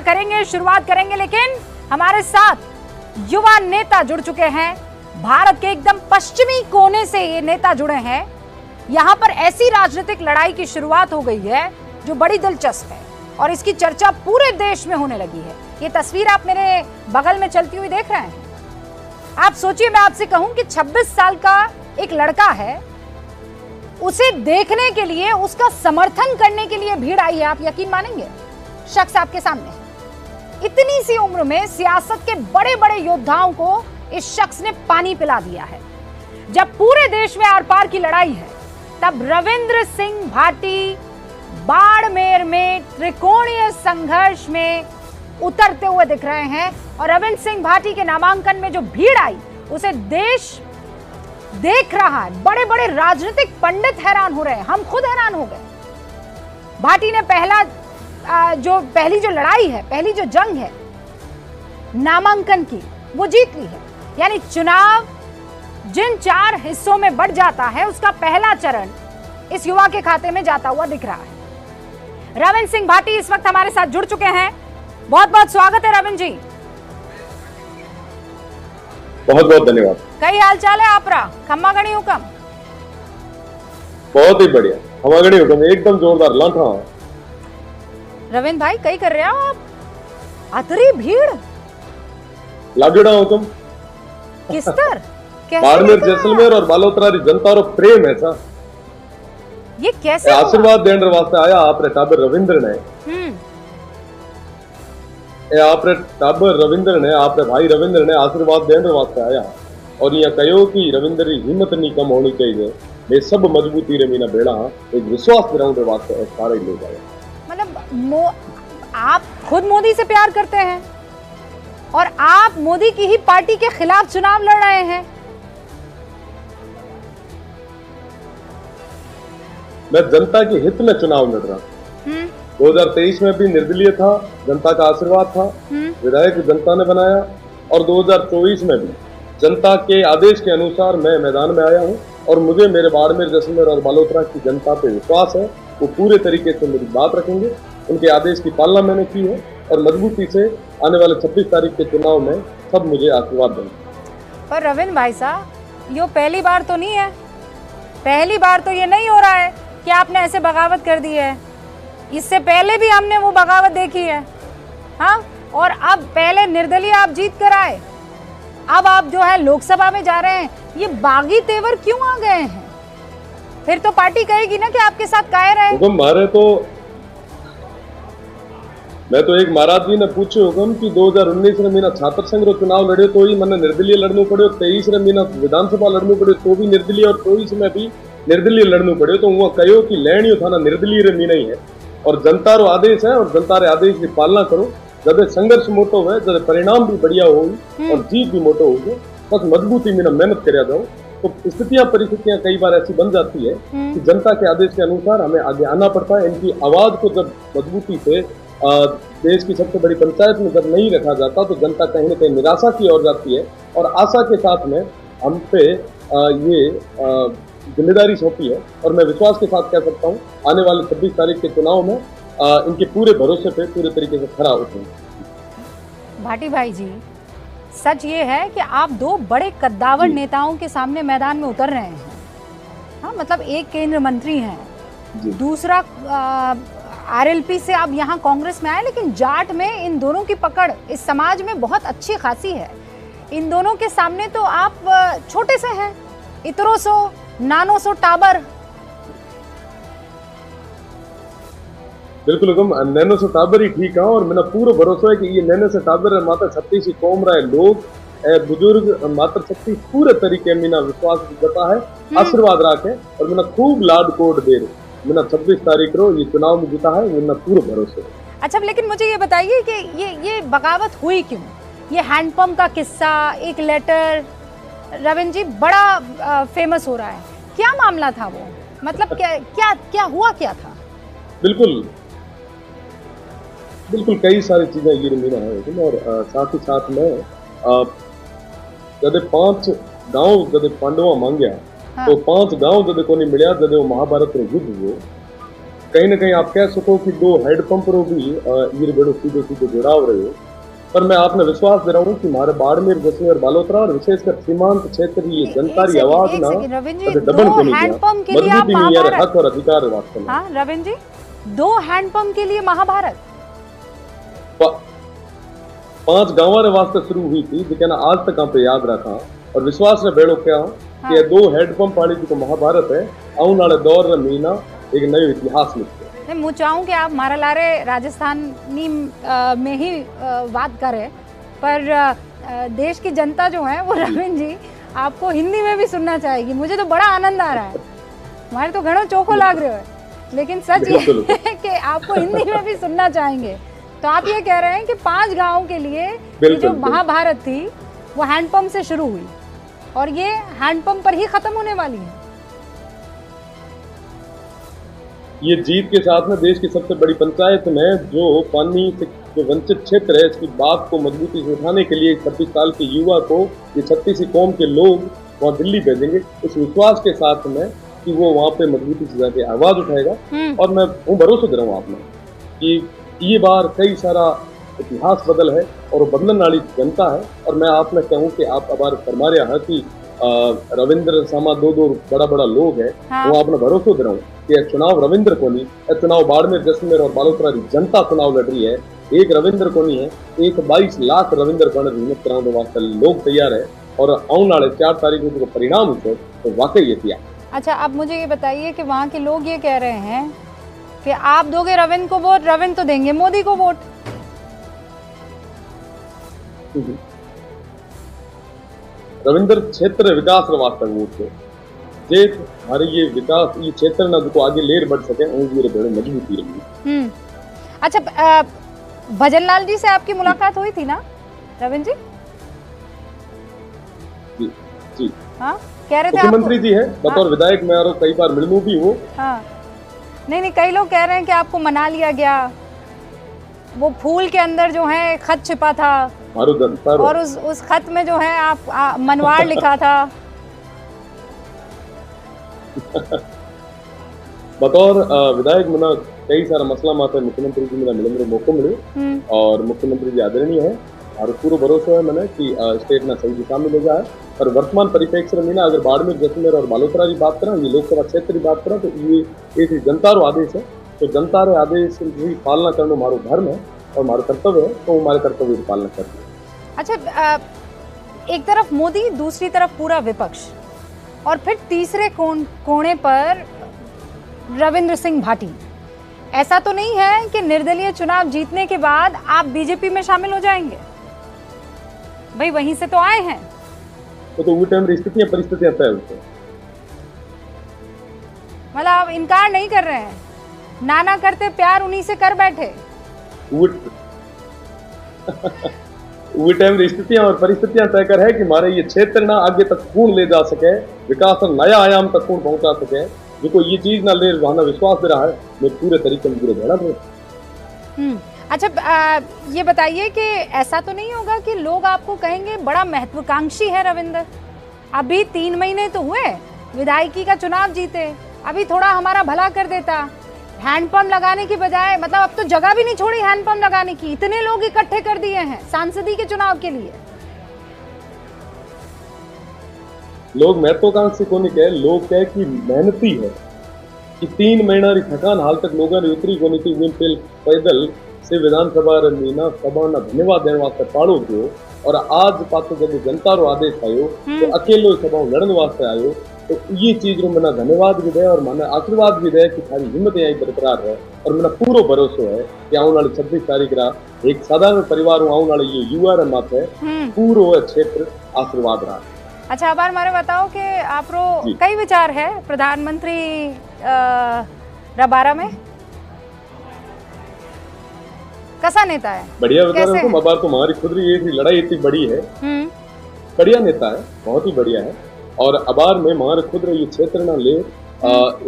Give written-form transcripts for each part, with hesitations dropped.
करेंगे, शुरुआत करेंगे, लेकिन हमारे साथ युवा नेता जुड़ चुके हैं। भारत के एकदम पश्चिमी कोने से ये नेता जुड़े हैं। यहाँ पर ऐसी राजनीतिक लड़ाई की शुरुआत हो गई है जो बड़ी दिलचस्प है और इसकी चर्चा पूरे देश में होने लगी है। ये तस्वीर आप मेरे बगल में चलती हुई देख रहे हैं। आप सोचिए, मैं आपसे कहूं कि 26 साल का एक लड़का है, उसे देखने के लिए, उसका समर्थन करने के लिए भीड़ आई है। आप यकीन मानेंगे? शख्स आपके सामने है। इतनी सी उम्र में सियासत के बड़े बड़े योद्धाओं को इस शख्स ने पानी पिला दिया है। जब पूरे देश में आर पार की लड़ाई है, तब रविंद्र सिंह भाटी बाड़मेर में त्रिकोणीय संघर्ष में उतरते हुए दिख रहे हैं। और रविंद्र सिंह भाटी के नामांकन में जो भीड़ आई, उसे देश देख रहा है। बड़े बड़े राजनीतिक पंडित हैरान हो रहे हैं, हम खुद हैरान हो गए। भाटी ने पहली जो लड़ाई है, पहली जो जंग है नामांकन की, वो जीत ली है। यानी चुनाव जिन 4 हिस्सों में बढ़ जाता है, उसका पहला चरण इस युवा के खाते में जाता हुआ दिख रहा है। रविंद्र सिंह भाटी इस वक्त हमारे साथ जुड़ चुके हैं। बहुत बहुत स्वागत है रविंद्र जी। बहुत बहुत धन्यवाद। कई हाल चाल है आपरा? खम्मा गणी हुकम? बहुत ही बढ़िया, खम्मा गणी हुकम एकदम जोरदार लाठा। रविंद्र भाई, कई कर रहे हो आप? अतरी भीड़ लाडूड़ा हुकम किस तरह? बाड़मेर, जैसलमेर और बालोतरा री जनता रो प्रेम है सा। ये कैसे आशीर्वाद देने वास्ते आया आपरे टाबर रविंद्र ने। आपरे टाबर रविंद्र ने, आपरे भाई रविंद्र ने आशीर्वाद देने वास्ते आया और यह कहो कि रविंद्र की हिम्मत नहीं कम होनी चाहिए। ये सब मजबूती रे मीना बेड़ा एक विश्वास दिलाने वास्ते सारे लोग आए। मतलब आप खुद मोदी से प्यार करते हैं और आप मोदी की ही पार्टी के खिलाफ चुनाव लड़ रहे हैं। मैं जनता के हित में चुनाव लड़ रहा हूं। 2023 में भी निर्दलीय था, जनता का आशीर्वाद था, विधायक जनता ने बनाया। और 2024 में भी जनता के आदेश के अनुसार मैं मैदान में आया हूं और मुझे मेरे बाड़मेर, जैसलमेर और बालोतरा की जनता पे विश्वास है। वो पूरे तरीके से मेरी बात रखेंगे। उनके आदेश की पालना मैंने की है और मजबूती से आने वाले 26 तारीख के चुनाव में सब मुझे आशीर्वाद देंगे। पर रविंद्र भाई साहब, ये पहली बार तो नहीं है, पहली बार तो ये नहीं हो रहा है कि आपने ऐसे बगावत कर दी है। इससे पहले भी हमने वो बगावत देखी है। हाँ, और अब पहले निर्दलीय आप जीत कर आए, अब आप जो है लोकसभा में जा रहे हैं। ये बागी तेवर क्यों आ गए हैं? फिर तो पार्टी कहेगी ना कि आपके साथ कायर है। हुक्म मारे तो मैं तो एक महाराज जी ने पूछे हुक्म कि 2019 में मीना छात्र संघ रो चुनाव लड़े तो ही मैंने निर्दलीय लड़ना पड़े, 23 में मीना विधानसभा लड़ना पड़े तो भी निर्दलीय, और 24 में भी निर्दलीय लड़ना पड़े। तो वो कहो कि लैणियो था ना निर्दलीय रे मीना ही है और जनता रो आदेश है और जनता रे आदेश की पालना करो। जब संघर्ष मोटो है, जब परिणाम भी बढ़िया हो और जीत भी मोटो हो, बस मजबूती मीना मेहनत कर जाओ। तो स्थितियां, परिस्थितियां कई बार ऐसी बन जाती है कि जनता के आदेश के अनुसार हमें आगे आना पड़ता है। इनकी आवाज को जब मजबूती से देश की सबसे बड़ी पंचायत में जब नहीं रखा जाता तो जनता कहीं न कहीं निराशा की ओर जाती है और आशा के साथ में हम पे ये जिम्मेदारी सौंपी है। और मैं विश्वास के साथ कह सकता हूँ आने वाले 26 तारीख के चुनाव में इनके पूरे भरोसे पे पूरे तरीके से खरा उतरूंगा। भाटी भाई जी, सच ये है कि आप 2 बड़े कद्दावर नेताओं के सामने मैदान में उतर रहे हैं। हाँ, मतलब एक केंद्र मंत्री हैं, दूसरा आरएलपी से आप यहाँ कांग्रेस में आए, लेकिन जाट में इन दोनों की पकड़ इस समाज में बहुत अच्छी खासी है। इन दोनों के सामने तो आप छोटे से हैं, इतरो सो नानो सो टाबर। बिल्कुल हुक्म, नैनो से टाबर ही ठीक है और मेरा पूरा भरोसा है कि ये नैनो से टाबर माता शक्ति से कौम रहे लोग बुजुर्ग माता शक्ति पूरे तरीके मीना विश्वास जता है, आशीर्वाद रखे और मेरा खूब लाड कोड दे रहे। मेरा 26 तारीख को ये चुनाव में जीता है, मेरा पूरा भरोसा है। अच्छा, लेकिन मुझे ये बताइए कि ये बगावत हुई क्यों? ये हैंडपंप का किस्सा, एक लेटर रविंद्र जी बड़ा फेमस हो रहा है। क्या मामला था वो? मतलब क्या हुआ, क्या था? बिल्कुल कई सारी चीजें ये मीना है और साथ ही साथ में जब 5 गांव जब पांडवा मांगया तो 5 गांव जब को नहीं मिला जब वो महाभारत रो युद्ध हुआ कहीं ना कहीं आप कह सको कि दो हैंडपंप रो भी ये बड़ो सीधे सीधे जुड़ाव रहे हो। पर मैं आपने विश्वास दे रहा हूँ कि हमारे बाड़मेर, जैसलमेर, बालोतरा और विशेषकर सीमांत क्षेत्र की ये जनता की आवाज ना रविंद्र जी, दबन को 2 नहीं हैंडपंप के लिए आप मजबूती नहीं है, महाभारत, हक और अधिकार है वास्तव में। हाँ रविंद्र जी, 2 हैंडपंप के लिए महाभारत 5 गांव रे वास्ते शुरू हुई थी, जो आज तक आप याद रखा और विश्वास ने बेड़ो क्या हाँ। कि 2 हैंडपंप वाली जो महाभारत है आने वाले दौर रे मीना एक नयो इतिहास लिखे। मैं चाहूँ कि आप मारा लारे राजस्थानी में ही बात करें, पर देश की जनता जो है वो रविंद्र जी आपको हिंदी में भी सुनना चाहेगी। मुझे तो बड़ा आनंद आ रहा है, हमारे तो घणो चोखो लाग रहे हो, लेकिन सच ये है कि आपको हिंदी में भी सुनना चाहेंगे। तो आप ये कह रहे हैं कि 5 गाँव के लिए ये जो महाभारत थी वो हैंडपंप से शुरू हुई और ये हैंडपंप पर ही खत्म होने वाली है। ये जीत के साथ में देश की सबसे बड़ी पंचायत में जो पानी से जो वंचित क्षेत्र है, इसकी बात को मजबूती से उठाने के लिए 26 साल के युवा को ये 36 कौम के लोग वहाँ दिल्ली भेजेंगे, इस विश्वास के साथ में कि वो वहाँ पे मजबूती से जाके आवाज उठाएगा। और मैं भरोसा दे रहा हूँ आपने कि ये बार कई सारा इतिहास बदल है और वो बदलन वाली जनता है। और मैं आपने कहूँ कि आप अबार फरमा रहा है कि रविंद्र सामा 2 बड़ा बड़ा लोग है, हाँ। वो आपने भरोसा दे रहा हूँ कि चुनाव रविंद्र को नहीं, चुनाव बाड़मेर, जैसलमेर और बालोतरा की जनता चुनाव लड़ रही है। एक रविंद्र को नहीं है, एक 22 लाख रविंद्र को हिम्मत कराने वास्ते लोग तैयार है और आने वाले 4 तारीख को परिणाम उसे तो वाकई ये किया। अच्छा, अब मुझे ये बताइए कि वहाँ के लोग ये कह रहे हैं कि आप दोगे रविंद्र को वोट, रविंद्र तो देंगे मोदी को वोट। रविंद्र क्षेत्र विकास वास्ते वोट है, जे हमारे ये विकास ये क्षेत्र ना जो आगे लेर बढ़ सके उनकी बड़ी मजबूती रही। अच्छा, भजनलाल जी से आपकी मुलाकात हुई थी ना रविंद्र जी? जी हाँ, कह रहे थे मुख्यमंत्री जी है बतौर विधायक, मैं और कई बार मिलूं भी वो। हाँ, नहीं, कई लोग कह रहे हैं कि आपको मना लिया गया, वो फूल के अंदर जो है खत छिपा था और उस खत में जो है आप मनवाड़ लिखा था। बतौर विधायक मना कई सारा मसला माते मुख्यमंत्री जी मेरा मिलने मौका मिले और मुख्यमंत्री जी आदरणीय है और पूरा भरोसा है मैंने कि स्टेट ना सही दिशा में ले जाए। और वर्तमान परिप्रेक्ष्य में ना अगर बाड़मेर, जैसलमेर और बालोतरा की बात करें, ये लोकसभा क्षेत्र की बात करें, तो ये एक जनता रो आदेश है, तो जनता रे आदेश की पालना करना हमारो धर्म है और हमारा कर्तव्य है, तो हमारे कर्तव्य की पालना करते हैं। अच्छा, एक तरफ मोदी, दूसरी तरफ पूरा विपक्ष और फिर तीसरे कोने पर रविंद्र सिंह भाटी। ऐसा तो नहीं है कि निर्दलीय चुनाव जीतने के बाद आप बीजेपी में शामिल हो जाएंगे? भाई वहीं से तो आए हैं। तो वो टाइम परिस्थितियां तय होती हैं, मतलब आप इनकार नहीं कर रहे हैं, नाना करते प्यार उन्हीं से कर बैठे। वो टाइम स्थितियां और परिस्थितियां तय कर है कि हमारे ये क्षेत्र ना आगे तक कौन ले जा सके, विकास और नया आयाम तक कौन पहुंचा सके, जो को ये चीज ना ले रहना विश्वास दे रहा है, मैं पूरे तरीके में पूरे भेड़ा हूँ। अच्छा, ये बताइए कि ऐसा तो नहीं होगा कि लोग आपको कहेंगे बड़ा महत्वाकांक्षी है रविंद्र, अभी 3 महीने तो हुए विधायकी का चुनाव जीते, अभी थोड़ा हमारा भला कर देता, हैंडपंप लगाने की बजाय, मतलब अब तो जगह भी नहीं छोड़ी हैंडपंप लगाने की, इतने लोग इकट्ठे कर दिए हैं सांसदी के चुनाव के लिए। लोग महत्वाकांक्षी को नहीं कहे, लोग कहे कि मेहनती है कि 3 महीना री थकान हाल तक लोगों ने उतरी को नहीं थी, पैदल से विधानसभा मीना सभा ना धन्यवाद देने वास्ते पाड़ो थियो और आज पाछो जब जनता रो आदेश आयो तो अकेलो सभा लड़ने वास्ते आयो, तो ये चीज रो मना धन्यवाद भी दे और मना आशीर्वाद भी दे कि थारी हिम्मत यही बरकरार है। और मना पूरा भरोसा है कि आने वाली 26 तारीख रा एक साधारण परिवार आने वाले ये युवा रे माथे पूरो क्षेत्र आशीर्वाद रहा। अच्छा, अब हमारे बताओ कि आप रो कई विचार है प्रधानमंत्री रबारा में, कैसा नेता है? बढ़िया बता रहा हूँ, अबार तो हमारी खुद ये लड़ाई इतनी बड़ी है, बढ़िया नेता है, बहुत ही बढ़िया है। और अबार में हमारे खुद ये क्षेत्र ना ले,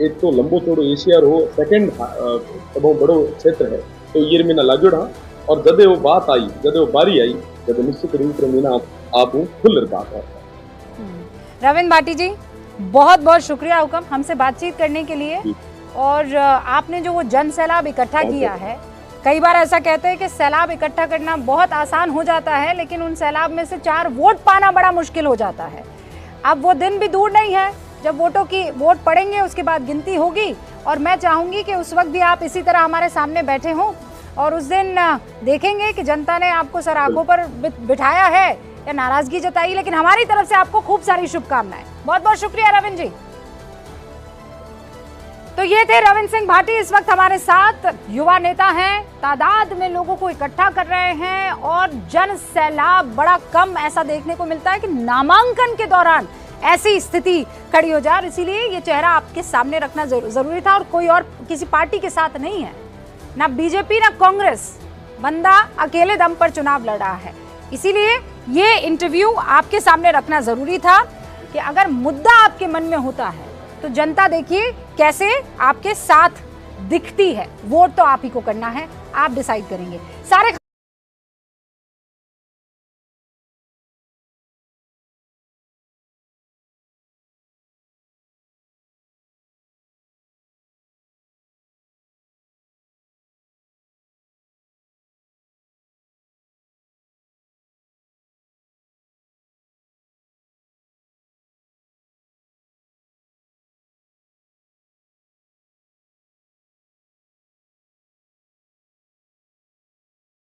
एक तो लंबो चौड़ो एशिया रो सेकंड बहुत बड़ो क्षेत्र है, तो ये मीना लागू रहा। और जदे वो बात आई, जदे वो बारी आई, जदे निश्चित रूप से मीना आप खुल बात है। रविंद्र भाटी जी, बहुत बहुत शुक्रिया हुकम हमसे बातचीत करने के लिए। और आपने जो वो जन सैलाब इकट्ठा किया है, कई बार ऐसा कहते हैं कि सैलाब इकट्ठा करना बहुत आसान हो जाता है, लेकिन उन सैलाब में से 4 वोट पाना बड़ा मुश्किल हो जाता है। अब वो दिन भी दूर नहीं है जब वोट पड़ेंगे, उसके बाद गिनती होगी, और मैं चाहूंगी कि उस वक्त भी आप इसी तरह हमारे सामने बैठे हों और उस दिन देखेंगे कि जनता ने आपको सर आंखों पर बिठाया है या नाराजगी जताई। लेकिन हमारी तरफ से आपको खूब सारी शुभकामनाएं। बहुत बहुत शुक्रिया रविंद्र जी। तो ये थे रविंद्र सिंह भाटी, इस वक्त हमारे साथ युवा नेता हैं, तादाद में लोगों को इकट्ठा कर रहे हैं और जन सैलाब बड़ा कम ऐसा देखने को मिलता है कि नामांकन के दौरान ऐसी स्थिति खड़ी हो जाए। इसीलिए ये चेहरा आपके सामने रखना जरूरी था, और कोई और किसी पार्टी के साथ नहीं है, ना बीजेपी ना कांग्रेस, बंदा अकेले दम पर चुनाव लड़ रहा है। इसीलिए ये इंटरव्यू आपके सामने रखना जरूरी था कि अगर मुद्दा आपके मन में होता है तो जनता देखिए कैसे आपके साथ दिखती है। वोट तो आप ही को करना है, आप डिसाइड करेंगे। सारे